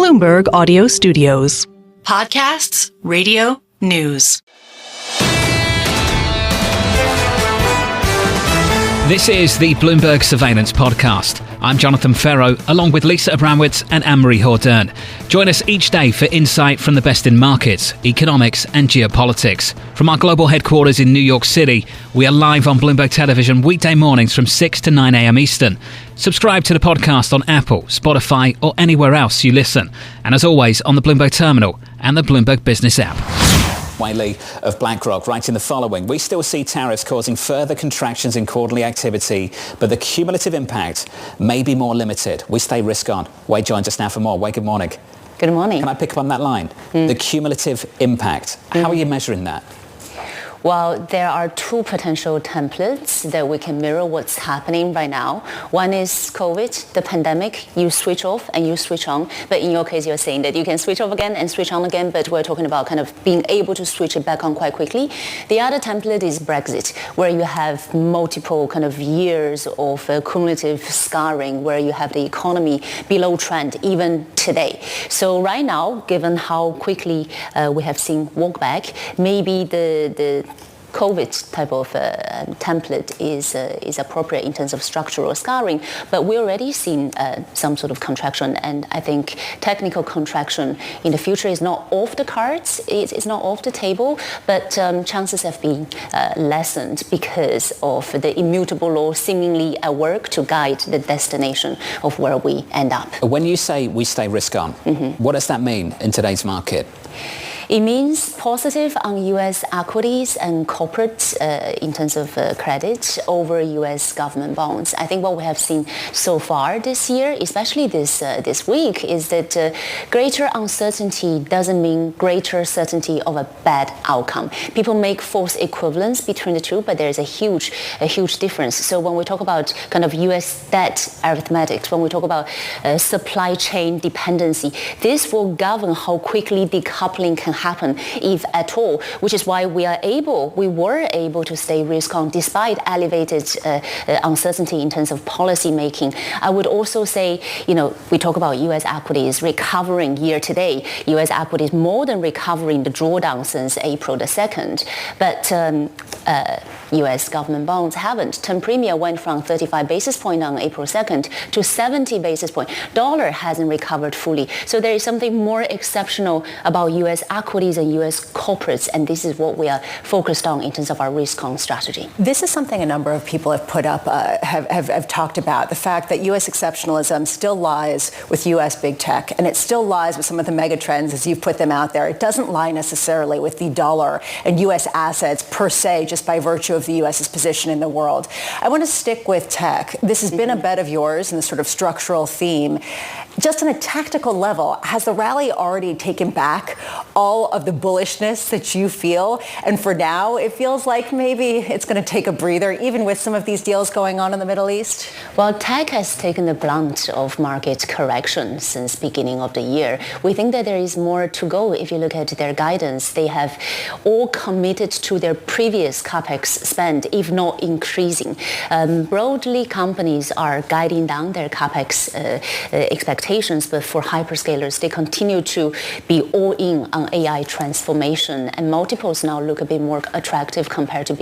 Bloomberg Audio Studios. Podcasts, radio, news. This is the Bloomberg Surveillance Podcast. I'm Jonathan Ferro, along with Lisa Abramowitz and Anne-Marie Hordern. Join us each day for insight from the best in markets, economics and geopolitics. From our global headquarters in New York City, we are live on Bloomberg Television weekday mornings from 6 to 9 a.m. Eastern. Subscribe to the podcast on Apple, Spotify or anywhere else you listen. And as always, on the Bloomberg Terminal and the Bloomberg Business app. Wei Li of BlackRock writing the following: we still see tariffs causing further contractions in quarterly activity, but the cumulative impact may be more limited. We stay risk on. Wei joins us now for more. Wei, good morning. Good morning. Can I pick up on that line? The cumulative impact. How are you measuring that? Well, there are two potential templates that we can mirror what's happening right now. One is COVID, the pandemic. You switch off and you switch on. But in your case, you're saying that you can switch off again and switch on again, but we're talking about kind of being able to switch it back on quite quickly. The other template is Brexit, where you have multiple kind of years of cumulative scarring, where you have the economy below trend even today. So right now, given how quickly we have seen walk back, maybe the COVID type of template is appropriate in terms of structural scarring, but we're already seeing some sort of contraction, and I think technical contraction in the future is not off the cards, it's not off the table, but chances have been lessened because of the immutable law seemingly at work to guide the destination of where we end up. When you say we stay risk on, what does that mean in today's market? It means positive on U.S. equities and corporates in terms of credit over U.S. government bonds. I think what we have seen so far this year, especially this week, is that greater uncertainty doesn't mean greater certainty of a bad outcome. People make false equivalence between the two, but there's a huge difference. So when we talk about kind of U.S. debt arithmetics, when we talk about supply chain dependency, this will govern how quickly decoupling can happen, if at all, which is why we were able to stay risk on despite elevated uncertainty in terms of policy making. I would also say, we talk about U.S. equities recovering year to date. U.S. equities more than recovering the drawdown since April the 2nd, but U.S. government bonds haven't. Term premium went from 35 basis points on April 2nd to 70 basis points. Dollar hasn't recovered fully. So there is something more exceptional about U.S. equities and U.S. corporates, and this is what we are focused on in terms of our risk-on strategy. This is something a number of people have put up, have talked about, the fact that U.S. exceptionalism still lies with U.S. big tech, and it still lies with some of the mega trends as you've put them out there. It doesn't lie necessarily with the dollar and U.S. assets per se, just by virtue of the U.S.'s position in the world. I want to stick with tech. This has been a bet of yours and the sort of structural theme. Just on a tactical level, has the rally already taken back all of the bullishness that you feel? And for now, it feels like maybe it's going to take a breather, even with some of these deals going on in the Middle East? Well, tech has taken the brunt of market correction since beginning of the year. We think that there is more to go. If you look at their guidance, they have all committed to their previous capex spend, if not increasing. Broadly, companies are guiding down their capex expectations, but for hyperscalers, they continue to be all in on AI transformation, and multiples now look a bit more attractive compared to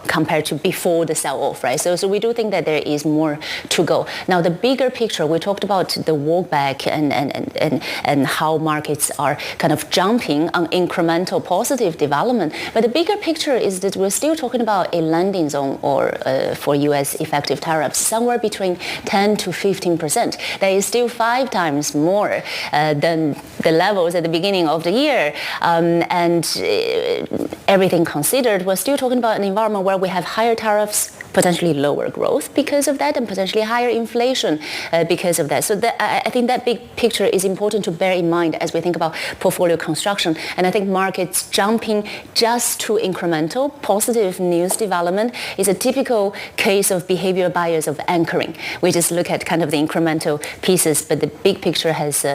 compared to before the sell-off, right? So we do think that there is more to go. Now, the bigger picture, we talked about the walk back and how markets are kind of jumping on incremental positive development, but the bigger picture is that we're still talking about a landing zone or for U.S. effective tariffs somewhere between 10 to 15%. That is still 5 times more than the levels at the beginning of the year. And everything considered, we're still talking about an environment where we have higher tariffs, potentially lower growth because of that, and potentially higher inflation because of that. So I think that big picture is important to bear in mind as we think about portfolio construction. And I think markets jumping just to incremental positive news development is a typical case of behavioral buyers of anchoring. We just look at kind of the incremental pieces, but the big picture has,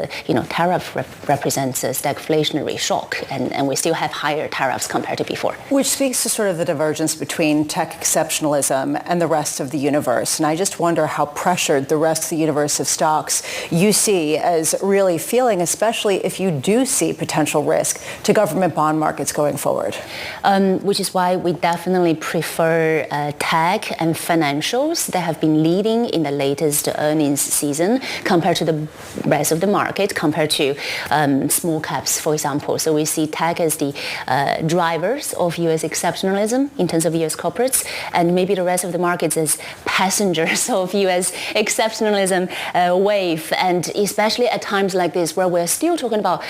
tariff represents a stagflationary shock, and we still have higher tariffs compared to before. Which speaks to sort of the divergence between tech exceptionalism and the rest of the universe. And I just wonder how pressured the rest of the universe of stocks you see as really feeling, especially if you do see potential risk to government bond markets going forward. Which is why we definitely prefer tech and financials that have been leading in the latest earnings season compared to the rest of the market, compared to small caps, for example. So we see tech as the drivers of U.S. exceptionalism in terms of U.S. corporates, and maybe the rest of the markets as passengers of U.S. exceptionalism wave. And especially at times like this, where we're still talking about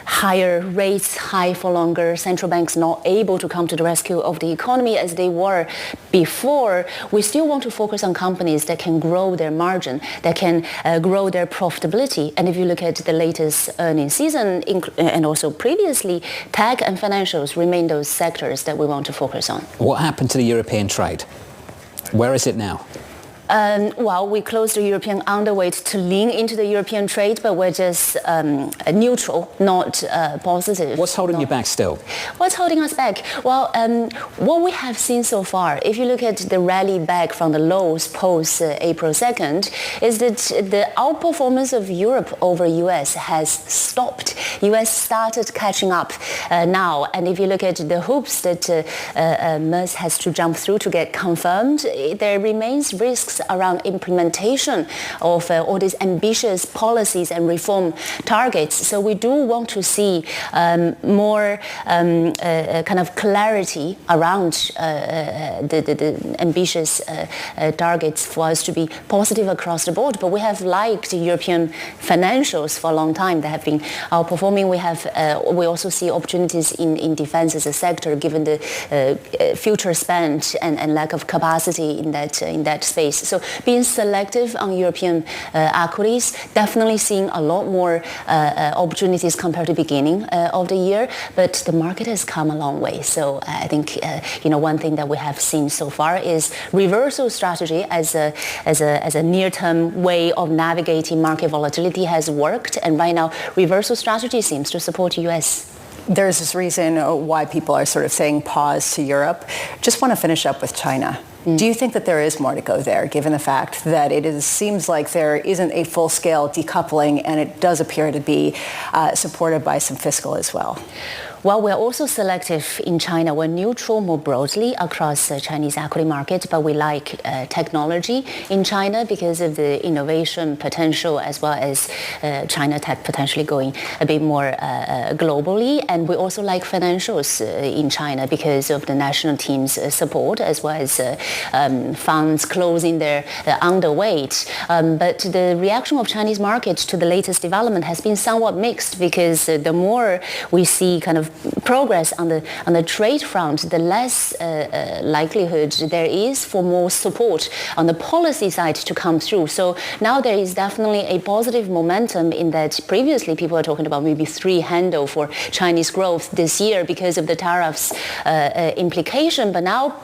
higher rates, high for longer, central banks not able to come to the rescue of the economy as they were before, we still want to focus on companies that can grow their margin, that can grow their profitability. And if you look at the latest earnings season and also previously, tech and financials remain those sectors that we want to focus on. What happened to the European trade? Where is it now? Well, we closed the European underweight to lean into the European trade, but we're just neutral, not positive. What's holding you back still? What's holding us back? Well, what we have seen so far, if you look at the rally back from the lows post April 2nd, is that the outperformance of Europe over US has stopped. US started catching up now. And if you look at the hoops that Musk has to jump through to get confirmed, there remains risks around implementation of all these ambitious policies and reform targets. So we do want to see more kind of clarity around the ambitious targets for us to be positive across the board. But we have liked European financials for a long time. They have been outperforming. We also see opportunities in defense as a sector, given the future spend and lack of capacity in that space. So being selective on European equities, definitely seeing a lot more opportunities compared to the beginning of the year, but the market has come a long way. So I think one thing that we have seen so far is reversal strategy as a near-term way of navigating market volatility has worked, and right now reversal strategy seems to support US. There's this reason why people are sort of saying pause to Europe. Just want to finish up with China. Do you think that there is more to go there, given the fact that seems like there isn't a full-scale decoupling, and it does appear to be supported by some fiscal as well? Well, we're also selective in China. We're neutral more broadly across the Chinese equity market, but we like technology in China because of the innovation potential, as well as China tech potentially going a bit more globally. And we also like financials in China because of the national team's support, as well as funds closing their underweight. But the reaction of Chinese markets to the latest development has been somewhat mixed, because the more we see kind of progress on the trade front, the less likelihood there is for more support on the policy side to come through. So now there is definitely a positive momentum in that previously people are talking about maybe 3 handle for Chinese growth this year because of the tariffs implication, but now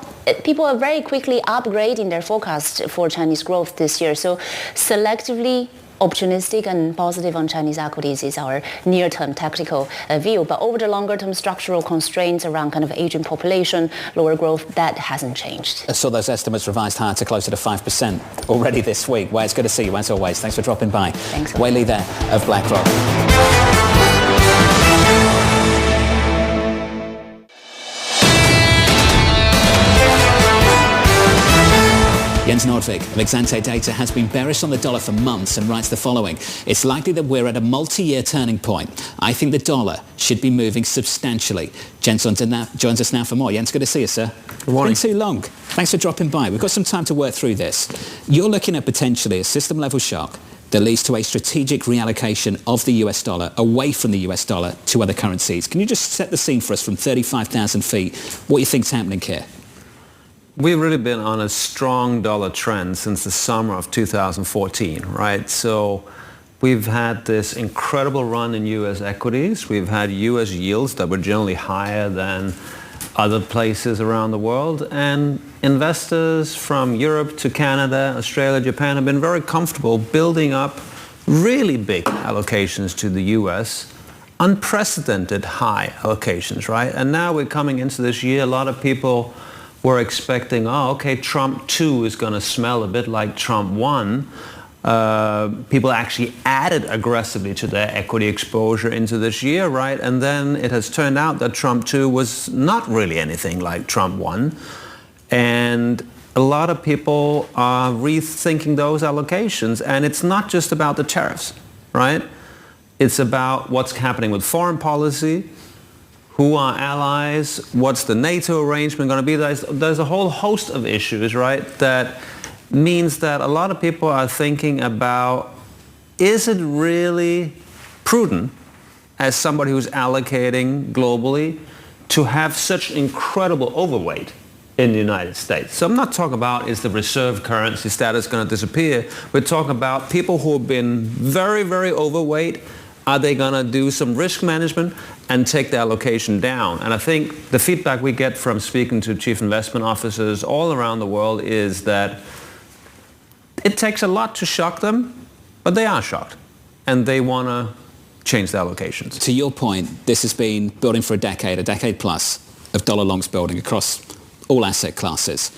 people are very quickly upgrading their forecast for Chinese growth this year. So selectively opportunistic and positive on Chinese equities is our near-term tactical view. But over the longer-term structural constraints around kind of aging population, lower growth, that hasn't changed. I saw those estimates revised higher to closer to 5% already this week. Wei, it's good to see you as always. Thanks for dropping by. Thanks. Wei Li there of BlackRock. Jens Nordvig of Exante Data has been bearish on the dollar for months and writes the following: "It's likely that we're at a multi-year turning point. I think the dollar should be moving substantially." Jens joins us now for more. Jens, good to see you, sir. Good morning. It's been too long. Thanks for dropping by. We've got some time to work through this. You're looking at potentially a system-level shock that leads to a strategic reallocation of the US dollar away from the US dollar to other currencies. Can you just set the scene for us from 35,000 feet, what you think's happening here? We've really been on a strong dollar trend since the summer of 2014, right? So we've had this incredible run in U.S. equities. We've had U.S. yields that were generally higher than other places around the world. And investors from Europe to Canada, Australia, Japan have been very comfortable building up really big allocations to the U.S., unprecedented high allocations, right? And now we're coming into this year, a lot of people were expecting, oh, okay, Trump 2 is going to smell a bit like Trump 1. People actually added aggressively to their equity exposure into this year, right? And then it has turned out that Trump 2 was not really anything like Trump 1. And a lot of people are rethinking those allocations. And it's not just about the tariffs, right? It's about what's happening with foreign policy, who are allies, what's the NATO arrangement going to be. There's a whole host of issues, right, that means that a lot of people are thinking about, is it really prudent as somebody who's allocating globally to have such incredible overweight in the United States? So I'm not talking about is the reserve currency status going to disappear. We're talking about people who have been very, very overweight. Are they going to do some risk management and take the allocation down? And I think the feedback we get from speaking to chief investment officers all around the world is that it takes a lot to shock them, but they are shocked. And they want to change their allocations. To your point, this has been building for a decade plus of dollar longs building across all asset classes.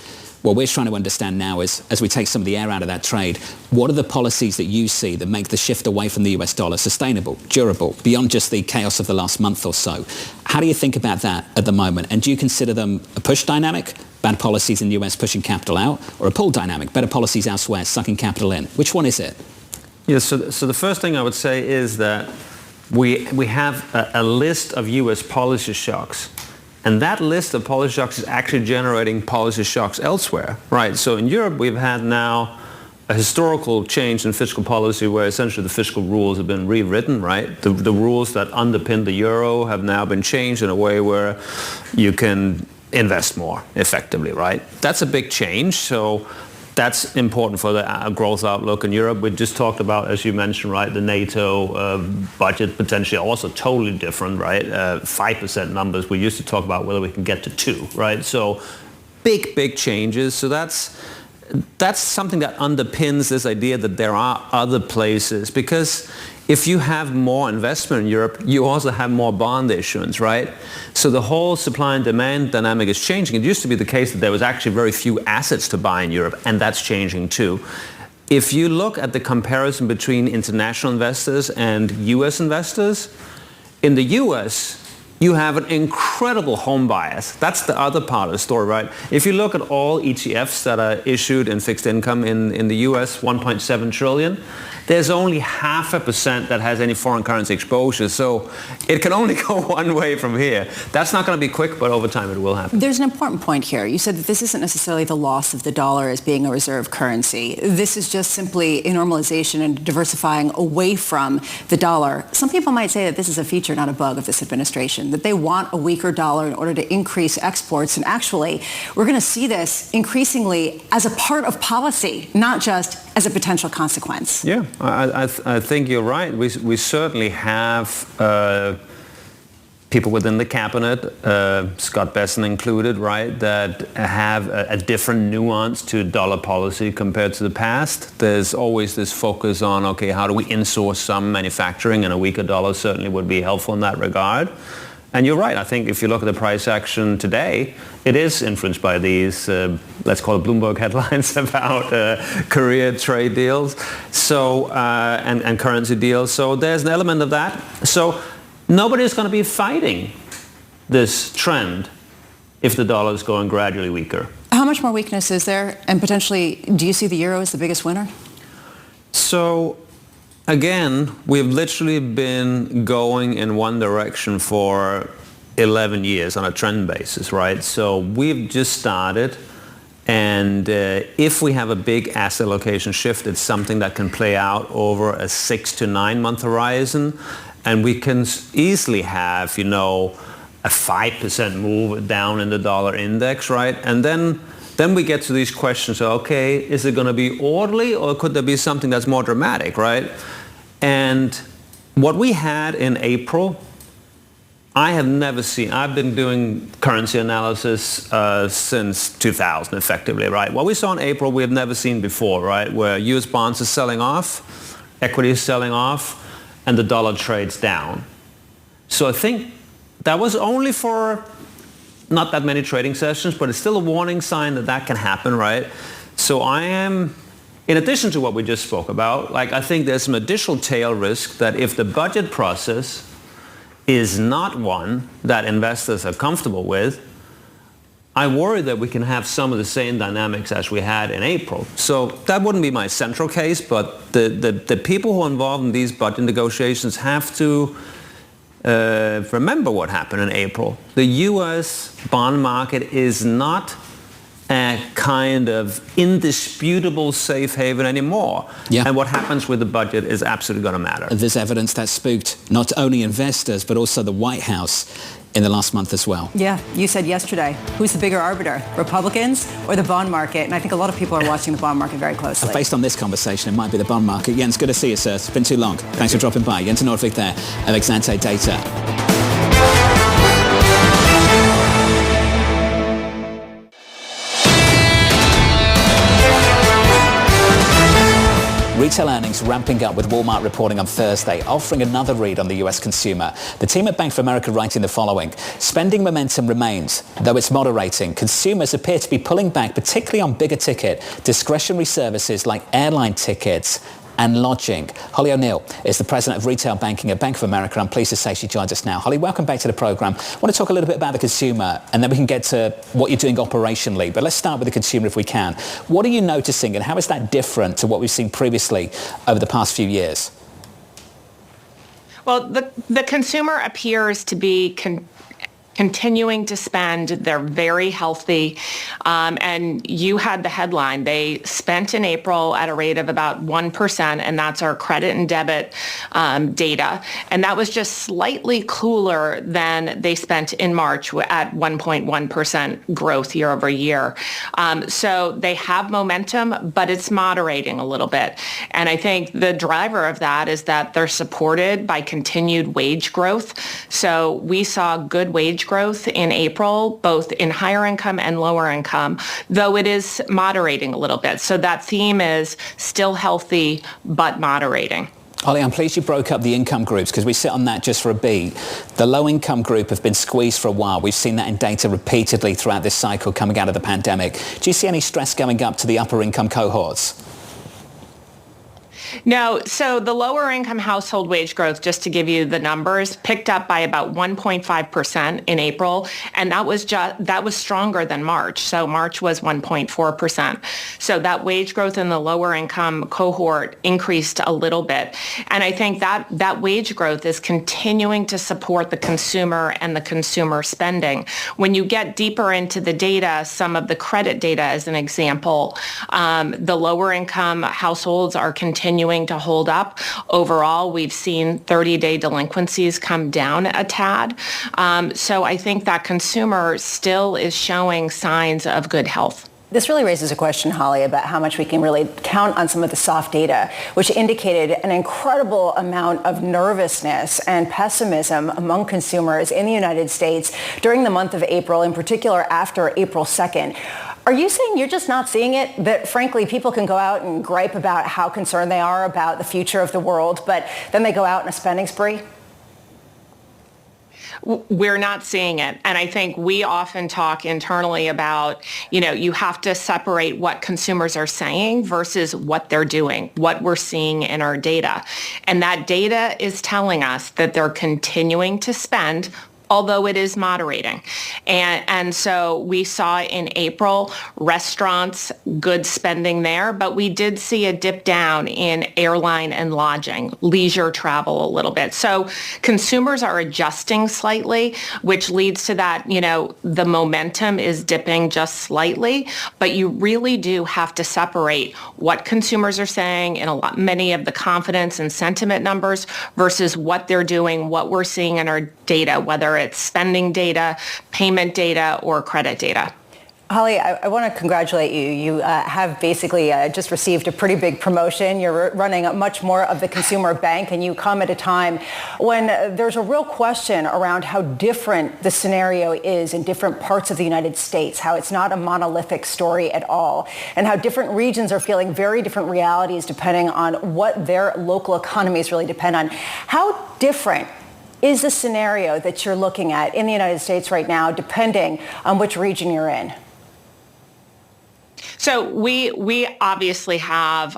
What we're trying to understand now is, as we take some of the air out of that trade, what are the policies that you see that make the shift away from the US dollar sustainable, durable, beyond just the chaos of the last month or so? How do you think about that at the moment? And do you consider them a push dynamic, bad policies in the US pushing capital out, or a pull dynamic, better policies elsewhere sucking capital in? Which one is it? Yeah, so the first thing I would say is that we have a list of US policy shocks. And that list of policy shocks is actually generating policy shocks elsewhere, right? So in Europe, we've had now a historical change in fiscal policy where essentially the fiscal rules have been rewritten, right? The rules that underpin the euro have now been changed in a way where you can invest more effectively, right? That's a big change. So that's important for the growth outlook in Europe. We just talked about, as you mentioned, right, the NATO budget potentially also totally different, right? 5% numbers. We used to talk about whether we can get to 2, right? So big changes. So that's something that underpins this idea that there are other places, because if you have more investment in Europe, you also have more bond issuance, right? So the whole supply and demand dynamic is changing. It used to be the case that there was actually very few assets to buy in Europe, and that's changing too. If you look at the comparison between international investors and US investors, in the US, you have an incredible home bias. That's the other part of the story, right? If you look at all ETFs that are issued in fixed income in the US, 1.7 trillion, there's only 0.5% that has any foreign currency exposure. So it can only go one way from here. That's not going to be quick, but over time it will happen. There's an important point here. You said that this isn't necessarily the loss of the dollar as being a reserve currency. This is just simply a normalization and diversifying away from the dollar. Some people might say that this is a feature, not a bug of this administration, that they want a weaker dollar in order to increase exports. And actually, we're going to see this increasingly as a part of policy, not just as a potential consequence. Yeah, I think you're right. We certainly have people within the cabinet, Scott Bessent included, right, that have a different nuance to dollar policy compared to the past. There's always this focus on, okay, how do we insource some manufacturing, and a weaker dollar certainly would be helpful in that regard. And you're right. I think if you look at the price action today, it is influenced by these, let's call it Bloomberg headlines about Korea trade deals, so and currency deals. So there's an element of that. So nobody's going to be fighting this trend if the dollar is going gradually weaker. How much more weakness is there? And potentially, do you see the euro as the biggest winner? So again, we've literally been going in one direction for 11 years on a trend basis, right? So we've just started, and if we have a big asset allocation shift, it's something that can play out over a 6 to 9 month horizon, and we can easily have, a 5% move down in the dollar index, right? And then we get to these questions, okay, is it going to be orderly, or could there be something that's more dramatic, right? And what we had in April, I have never seen. I've been doing currency analysis since 2000, effectively, right? What we saw in April, we have never seen before, right? Where US bonds are selling off, equity is selling off, and the dollar trades down. So I think that was only for not that many trading sessions, but it's still a warning sign that that can happen, right? So I am, in addition to what we just spoke about, like I think there's some additional tail risk that if the budget process is not one that investors are comfortable with, I worry that we can have some of the same dynamics as we had in April. So that wouldn't be my central case, but the people who are involved in these budget negotiations have to remember what happened in April. The U.S. bond market is not a kind of indisputable safe haven anymore. Yeah. And what happens with the budget is absolutely going to matter. There's evidence that spooked not only investors, but also the White House in the last month as well. Yeah, you said yesterday, who's the bigger arbiter, Republicans or the bond market? And I think a lot of people are watching the bond market very closely. Based on this conversation, it might be the bond market. Jens, good to see you, sir. It's been too long. Thanks for dropping by. Jens Nordvig there of Exante Data. Retail earnings ramping up with Walmart reporting on Thursday, offering another read on the US consumer. The team at Bank of America writing the following: spending momentum remains, though it's moderating. Consumers appear to be pulling back, particularly on bigger ticket discretionary services like airline tickets and lodging. Holly O'Neill is the president of retail banking at Bank of America. I'm pleased to say she joins us now. Holly, welcome back to the program. I want to talk a little bit about the consumer and then we can get to what you're doing operationally. But let's start with the consumer if we can. What are you noticing and how is that different to what we've seen previously over the past few years? Well, the consumer appears to be continuing to spend. They're very healthy. And you had the headline. They spent in April at a rate of about 1%, and that's our credit and debit data. And that was just slightly cooler than they spent in March at 1.1% growth year over year. So they have momentum, but it's moderating a little bit. And I think the driver of that is that they're supported by continued wage growth. So we saw good wage growth in April, both in higher income and lower income, though it is moderating a little bit. So that theme is still healthy, but moderating. Holly, I'm pleased you broke up the income groups because we sit on that just for a beat. The low income group have been squeezed for a while. We've seen that in data repeatedly throughout this cycle coming out of the pandemic. Do you see any stress going up to the upper income cohorts? No, so the lower income household wage growth, just to give you the numbers, picked up by about 1.5% in April, and that was stronger than March. So March was 1.4%. So that wage growth in the lower income cohort increased a little bit. And I think that wage growth is continuing to support the consumer and the consumer spending. When you get deeper into the data, some of the credit data as an example, the lower income households are continuing to hold up. Overall, we've seen 30-day delinquencies come down a tad. So I think that consumer still is showing signs of good health. This really raises a question, Holly, about how much we can really count on some of the soft data, which indicated an incredible amount of nervousness and pessimism among consumers in the United States during the month of April, in particular after April 2nd. Are you saying you're just not seeing it? That frankly, people can go out and gripe about how concerned they are about the future of the world, but then they go out in a spending spree? We're not seeing it. And I think we often talk internally about, you have to separate what consumers are saying versus what they're doing, what we're seeing in our data. And that data is telling us that they're continuing to spend, although it is moderating. And so we saw in April restaurants, good spending there, but we did see a dip down in airline and lodging, leisure travel a little bit. So consumers are adjusting slightly, which leads to that, the momentum is dipping just slightly, but you really do have to separate what consumers are saying in many of the confidence and sentiment numbers versus what they're doing, what we're seeing in our data, whether it's spending data, payment data, or credit data. Holly, I want to congratulate you. You have basically just received a pretty big promotion. You're running much more of the consumer bank, and you come at a time when there's a real question around how different the scenario is in different parts of the United States, how it's not a monolithic story at all, and how different regions are feeling very different realities depending on what their local economies really depend on. How different is the scenario that you're looking at in the United States right now, depending on which region you're in? So we obviously have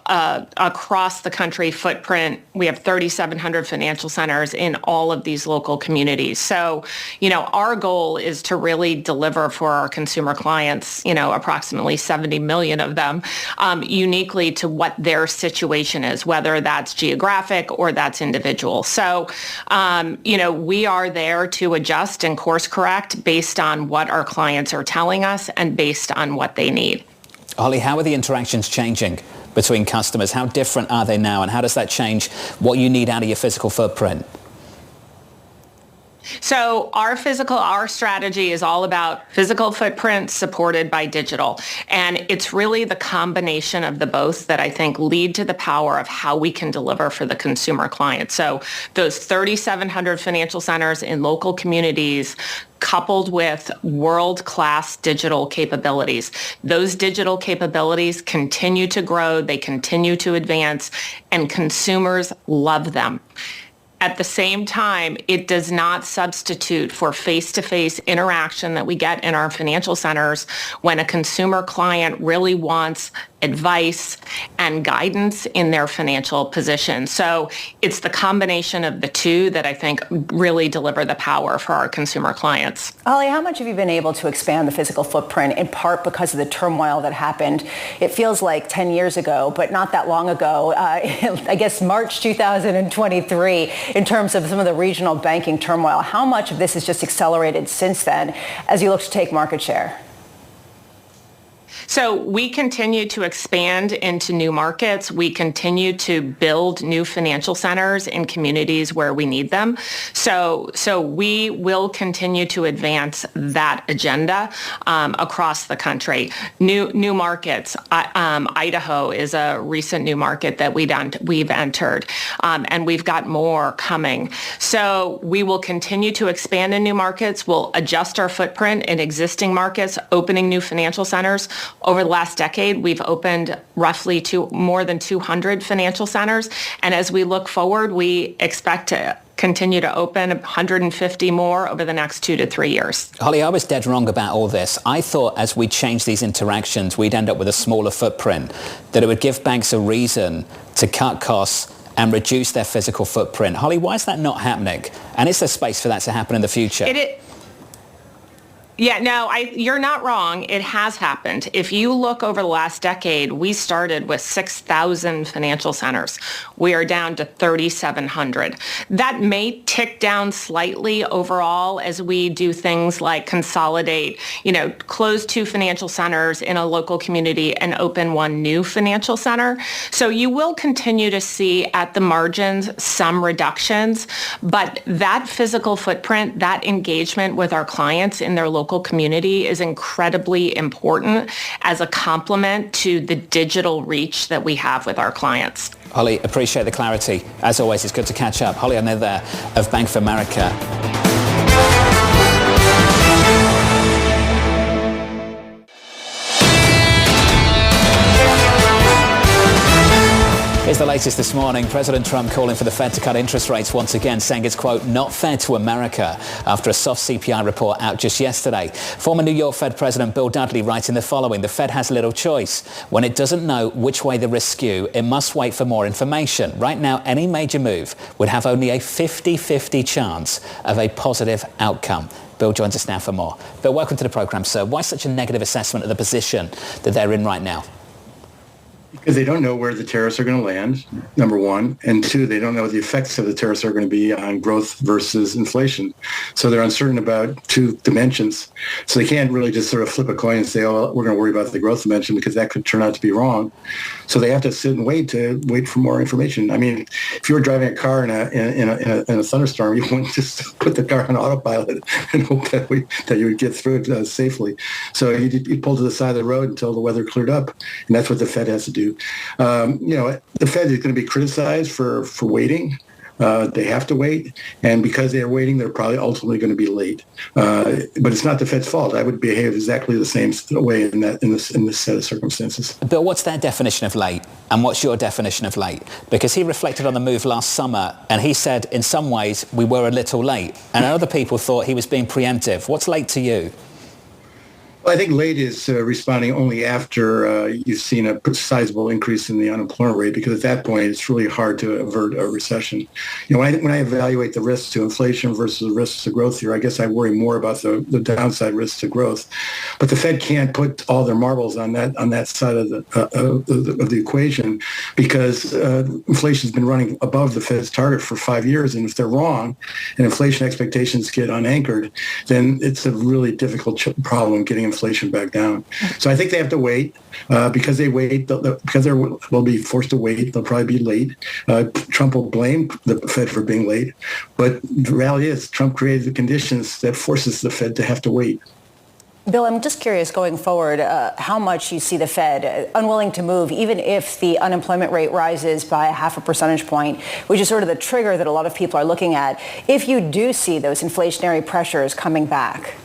across the country footprint. We have 3,700 financial centers in all of these local communities. So, our goal is to really deliver for our consumer clients, approximately 70 million of them, uniquely to what their situation is, whether that's geographic or that's individual. So, we are there to adjust and course correct based on what our clients are telling us and based on what they need. Holly, how are the interactions changing between customers? How different are they now? And how does that change what you need out of your physical footprint? So our strategy is all about physical footprint supported by digital. And it's really the combination of the both that I think lead to the power of how we can deliver for the consumer client. So those 3,700 financial centers in local communities coupled with world-class digital capabilities. Those digital capabilities continue to grow, they continue to advance, and consumers love them. At the same time, it does not substitute for face-to-face interaction that we get in our financial centers when a consumer client really wants advice and guidance in their financial position. So it's the combination of the two that I think really deliver the power for our consumer clients. Holly, how much have you been able to expand the physical footprint, in part because of the turmoil that happened? It feels like 10 years ago, but not that long ago, I guess March 2023, in terms of some of the regional banking turmoil. How much of this has just accelerated since then as you look to take market share? So we continue to expand into new markets. We continue to build new financial centers in communities where we need them. So we will continue to advance that agenda across the country. New markets. Idaho is a recent new market that we've entered, and we've got more coming. So we will continue to expand in new markets. We'll adjust our footprint in existing markets, opening new financial centers. Over the last decade, we've opened roughly more than 200 financial centers. And as we look forward, we expect to continue to open 150 more over the next 2 to 3 years. Holly, I was dead wrong about all this. I thought as we change these interactions, we'd end up with a smaller footprint, that it would give banks a reason to cut costs and reduce their physical footprint. Holly, why is that not happening? And is there space for that to happen in the future? Yeah, no, you're not wrong. It has happened. If you look over the last decade, we started with 6,000 financial centers. We are down to 3,700. That may tick down slightly overall as we do things like consolidate, close 2 financial centers in a local community and open 1 new financial center. So you will continue to see at the margins some reductions, but that physical footprint, that engagement with our clients in their local community is incredibly important as a complement to the digital reach that we have with our clients. Holly, appreciate the clarity. As always, it's good to catch up. Holly O'Neill there of Bank of America. Here's the latest this morning. President Trump calling for the Fed to cut interest rates once again, saying it's, quote, not fair to America after a soft CPI report out just yesterday. Former New York Fed President Bill Dudley writing the following: the Fed has little choice. When it doesn't know which way the risks skew, it must wait for more information. Right now, any major move would have only a 50-50 chance of a positive outcome. Bill joins us now for more. Bill, welcome to the program, sir. Why such a negative assessment of the position that they're in right now? Because they don't know where the tariffs are going to land, number one. And two, they don't know what the effects of the tariffs are going to be on growth versus inflation. So they're uncertain about 2 dimensions. So they can't really just sort of flip a coin and say, oh, we're going to worry about the growth dimension, because that could turn out to be wrong. So they have to sit and wait for more information. I mean, if you were driving a car in a thunderstorm, you wouldn't just put the car on autopilot and hope that you would get through it safely. So you pull to the side of the road until the weather cleared up. And that's what the Fed has to do. The Fed is going to be criticized for waiting. They have to wait. And because they're waiting, they're probably ultimately going to be late. But it's not the Fed's fault. I would behave exactly the same way in this set of circumstances. Bill, what's their definition of late? And what's your definition of late? Because he reflected on the move last summer and he said, in some ways, we were a little late. And other people thought he was being preemptive. What's late to you? Well, I think late is responding only after you've seen a sizable increase in the unemployment rate, because at that point it's really hard to avert a recession. When I evaluate the risks to inflation versus the risks to growth here, I guess I worry more about the downside risks to growth. But the Fed can't put all their marbles on that side of the equation, because inflation's been running above the Fed's target for 5 years, and if they're wrong and inflation expectations get unanchored, then it's a really difficult problem getting inflation back down. So I think they have to wait. Because they wait, because they'll be forced to wait, they'll probably be late. Trump will blame the Fed for being late. But the reality is Trump created the conditions that forces the Fed to have to wait. Bill, I'm just curious, going forward, how much you see the Fed unwilling to move, even if the unemployment rate rises by 0.5 percentage point, which is sort of the trigger that a lot of people are looking at, if you do see those inflationary pressures coming back?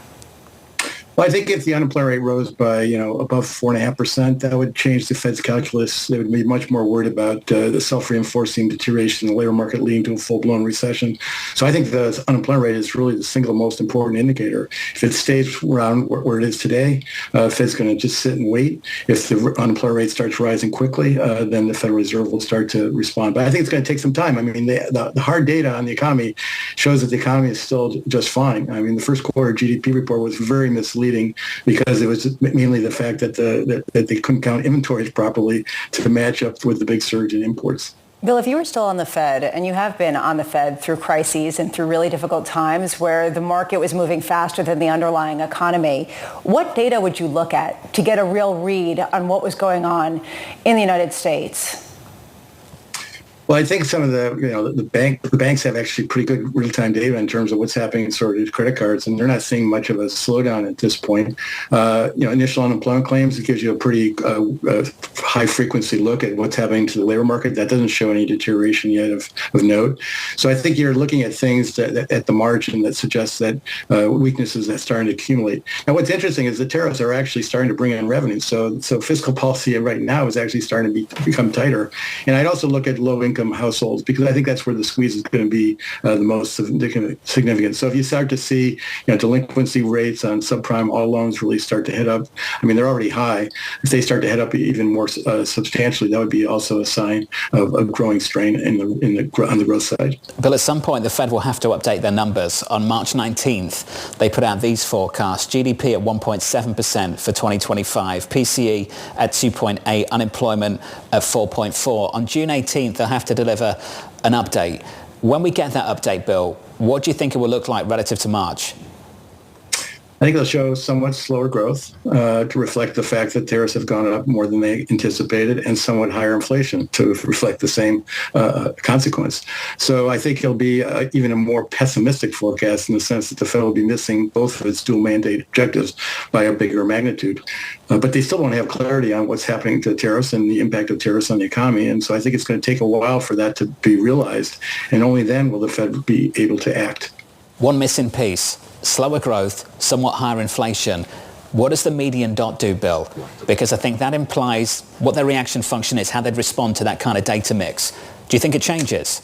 Well, I think if the unemployment rate rose by, above 4.5%, that would change the Fed's calculus. They would be much more worried about the self-reinforcing deterioration in the labor market leading to a full-blown recession. So I think the unemployment rate is really the single most important indicator. If it stays around where it is today, Fed's going to just sit and wait. If the unemployment rate starts rising quickly, then the Federal Reserve will start to respond. But I think it's going to take some time. I mean, the hard data on the economy shows that the economy is still just fine. I mean, the first quarter GDP report was very misleading, because it was mainly the fact that they couldn't count inventories properly to match up with the big surge in imports. Bill, if you were still on the Fed, and you have been on the Fed through crises and through really difficult times where the market was moving faster than the underlying economy, what data would you look at to get a real read on what was going on in the United States? Well, I think some of the banks have actually pretty good real-time data in terms of what's happening in sort of credit cards, and they're not seeing much of a slowdown at this point. Initial unemployment claims, it gives you a pretty high-frequency look at what's happening to the labor market. That doesn't show any deterioration yet of note. So I think you're looking at things that at the margin that suggests that weaknesses are starting to accumulate. Now, what's interesting is the tariffs are actually starting to bring in revenue. So fiscal policy right now is actually starting to become tighter. And I'd also look at low-income households, because I think that's where the squeeze is going to be the most significant. So if you start to see delinquency rates on subprime auto loans really start to head up, I mean, they're already high. If they start to head up even more substantially, that would be also a sign of a growing strain on the growth side. Bill, at some point the Fed will have to update their numbers. On March 19th, they put out these forecasts: GDP at 1.7% for 2025, PCE at 2.8, unemployment at 4.4. On June 18th, they'll have to deliver an update. When we get that update, Bill, what do you think it will look like relative to March? I think they'll show somewhat slower growth to reflect the fact that tariffs have gone up more than they anticipated, and somewhat higher inflation to reflect the same consequence. So I think it'll be even a more pessimistic forecast, in the sense that the Fed will be missing both of its dual mandate objectives by a bigger magnitude. But they still won't have clarity on what's happening to tariffs and the impact of tariffs on the economy. And so I think it's going to take a while for that to be realized. And only then will the Fed be able to act. One missing piece: slower growth, somewhat higher inflation. What does the median dot do, Bill? Because I think that implies what their reaction function is, how they'd respond to that kind of data mix. Do you think it changes?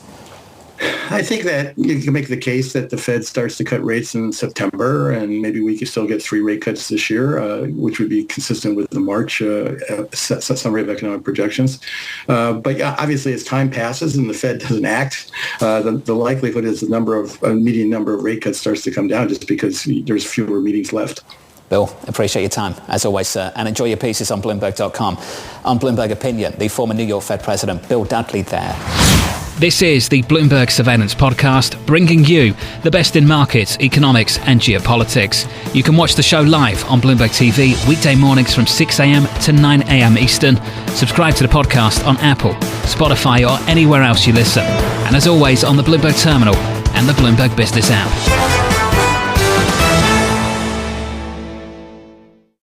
I think that you can make the case that the Fed starts to cut rates in September, and maybe we could still get 3 rate cuts this year, which would be consistent with the March summary of economic projections. But yeah, obviously, as time passes and the Fed doesn't act, the likelihood is the median number of rate cuts starts to come down, just because there's fewer meetings left. Bill, appreciate your time, as always, sir, and enjoy your pieces on Bloomberg.com. On Bloomberg Opinion, the former New York Fed President, Bill Dudley there. This is the Bloomberg Surveillance Podcast, bringing you the best in markets, economics and geopolitics. You can watch the show live on Bloomberg TV weekday mornings from 6 a.m. to 9 a.m. Eastern. Subscribe to the podcast on Apple, Spotify or anywhere else you listen. And as always, on the Bloomberg Terminal and the Bloomberg Business app.